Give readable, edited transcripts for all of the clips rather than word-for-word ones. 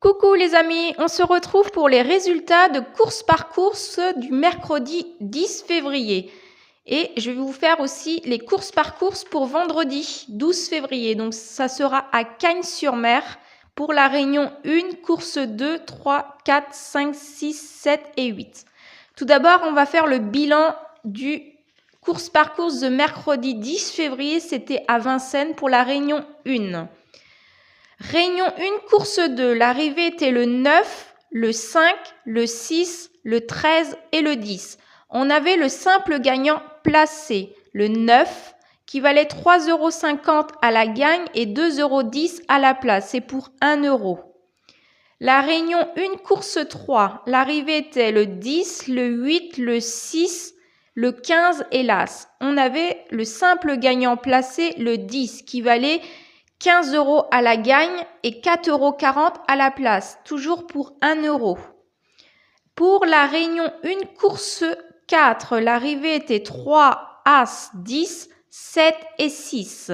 Coucou les amis, on se retrouve pour les résultats de course par course du mercredi 10 février. Et je vais vous faire aussi les courses par course pour vendredi 12 février. Donc ça sera à Cagnes-sur-Mer pour la réunion 1, course 2, 3, 4, 5, 6, 7 et 8. Tout d'abord, on va faire le bilan du course par course de mercredi 10 février. C'était à Vincennes pour la réunion 1. Réunion 1, course 2, l'arrivée était le 9, le 5, le 6, le 13 et le 10. On avait le simple gagnant placé, le 9, qui valait 3,50 € à la gagne et 2,10 € à la place. C'est pour 1 €. La réunion 1, course 3, l'arrivée était le 10, le 8, le 6, le 15 et l'As. On avait le simple gagnant placé, le 10, qui valait 15 € à la gagne et 4,40 € à la place, toujours pour 1 €. Pour la réunion 1, course 4, l'arrivée était 3, As, 10, 7 et 6.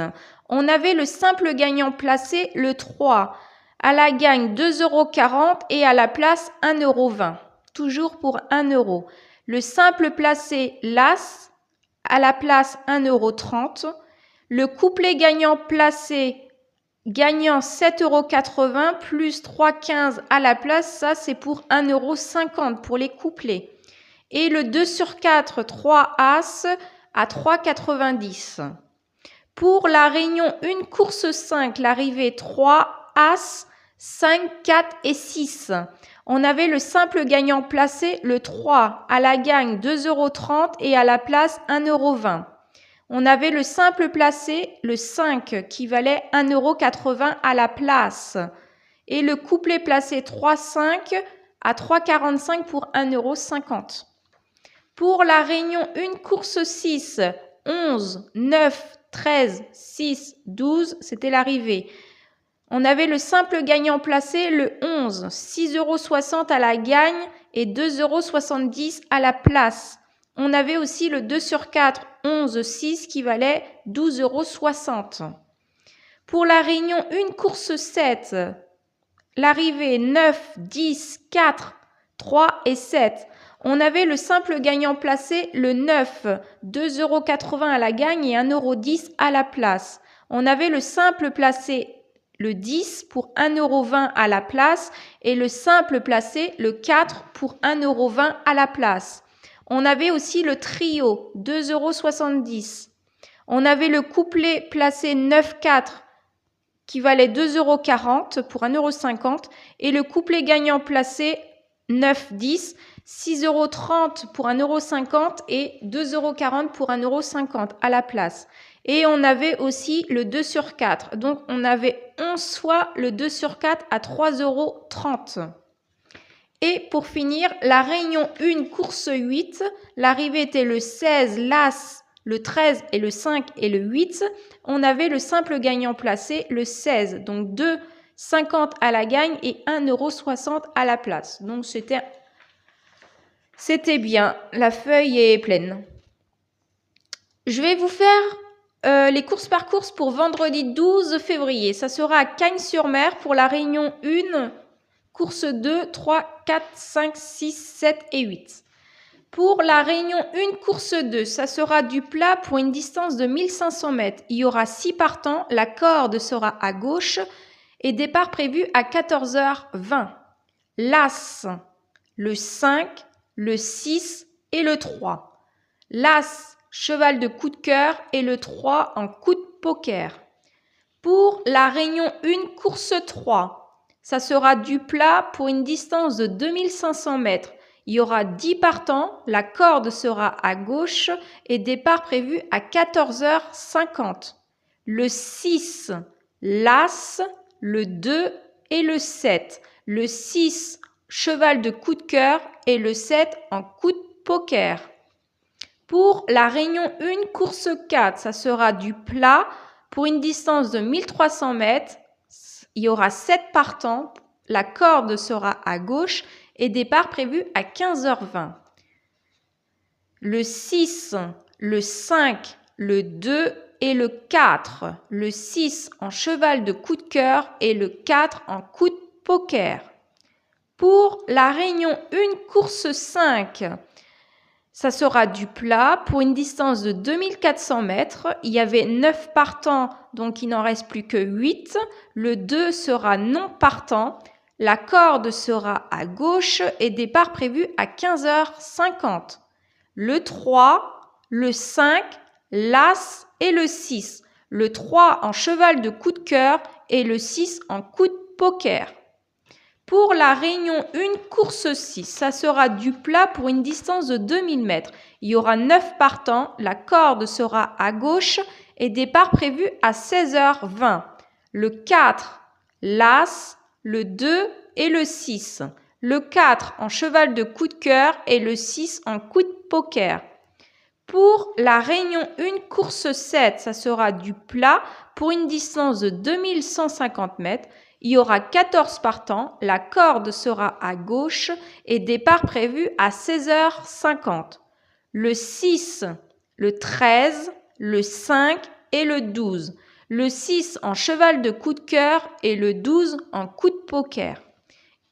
On avait le simple gagnant placé, le 3, à la gagne 2,40 € et à la place 1,20 €, toujours pour 1 €. Le simple placé, l'As, à la place 1,30 €. Le couplet gagnant placé, gagnant 7,80 € plus 3,15 € à la place, ça c'est pour 1,50 € pour les couplets. Et le 2 sur 4, 3 As à 3,90 €. Pour la réunion 1, course 5, l'arrivée 3 As, 5, 4 et 6. On avait le simple gagnant placé, le 3, à la gagne 2,30 € et à la place 1,20 €. On avait le simple placé, le 5, qui valait 1,80 € à la place. Et le couplet placé 3-5 à 3,45 € pour 1,50 €. Pour la réunion 1, course 6, 11, 9, 13, 6, 12, c'était l'arrivée. On avait le simple gagnant placé, le 11, 6,60 € à la gagne et 2,70 € à la place. On avait aussi le 2 sur 4, 11, 6 qui valait 12,60 €. Pour la réunion 1, course 7, l'arrivée 9, 10, 4, 3 et 7. On avait le simple gagnant placé, le 9, 2,80 € à la gagne et 1,10 € à la place. On avait le simple placé, le 10 pour 1,20 € à la place et le simple placé, le 4 pour 1,20 € à la place. On avait aussi le trio, 2,70 €. On avait le couplet placé 9-4 qui valait 2,40 € pour 1,50 € et le couplet gagnant placé 9-10, 6,30 € pour 1,50 € et 2,40 € pour 1,50 € à la place. Et on avait aussi le 2 sur 4. Donc, on avait 11 fois le 2 sur 4 à 3,30 €. Et pour finir, la réunion 1, course 8, l'arrivée était le 16, l'As, le 13 et le 5 et le 8. On avait le simple gagnant placé, le 16, donc 2,50 € à la gagne et 1,60 € à la place. Donc c'était bien, la feuille est pleine. Je vais vous faire les courses par course pour vendredi 12 février. Ça sera à Cagnes-sur-Mer pour la réunion 1, course 2, 3, 4, 5, 6, 7 et 8. Pour la réunion 1, course 2, ça sera du plat pour une distance de 1500 mètres. Il y aura 6 partants, la corde sera à gauche et départ prévu à 14h20. L'As, le 5, le 6 et le 3. L'As, cheval de coup de cœur et le 3 en coup de poker. Pour la réunion 1, course 3, ça sera du plat pour une distance de 2500 mètres. Il y aura 10 partants, la corde sera à gauche et départ prévu à 14h50. Le 6, l'As, le 2 et le 7. Le 6, cheval de coup de cœur et le 7 en coup de poker. Pour la réunion 1, course 4, ça sera du plat pour une distance de 1300 mètres. Il y aura 7 partants, la corde sera à gauche et départ prévu à 15h20. Le 6, le 5, le 2 et le 4. Le 6 en cheval de coup de cœur et le 4 en coup de poker. Pour la réunion 1, course 5, ça sera du plat pour une distance de 2400 mètres. Il y avait 9 partants, donc il n'en reste plus que 8. Le 2 sera non partant. La corde sera à gauche et départ prévu à 15h50. Le 3, le 5, l'As et le 6. Le 3 en cheval de coup de cœur et le 6 en coup de poker. Pour la réunion 1, course 6, ça sera du plat pour une distance de 2000 mètres. Il y aura 9 partants, la corde sera à gauche et départ prévu à 16h20. Le 4, l'As, le 2 et le 6. Le 4 en cheval de coup de cœur et le 6 en coup de poker. Pour la réunion 1, course 7, ça sera du plat pour une distance de 2150 mètres. Il y aura 14 partants, la corde sera à gauche et départ prévu à 16h50. Le 6, le 13, le 5 et le 12. Le 6 en cheval de coup de cœur et le 12 en coup de poker.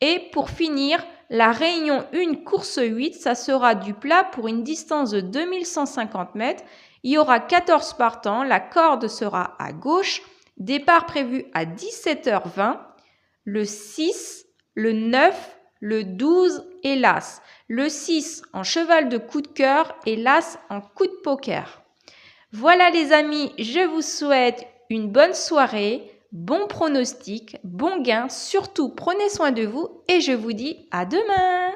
Et pour finir, la réunion 1, course 8, ça sera du plat pour une distance de 2150 mètres. Il y aura 14 partants, la corde sera à gauche, départ prévu à 17h20. Le 6, le 9, le 12 et l'As. Le 6 en cheval de coup de cœur et l'As en coup de poker. Voilà les amis, je vous souhaite une bonne soirée. Bon pronostic, bon gain, surtout prenez soin de vous et je vous dis à demain.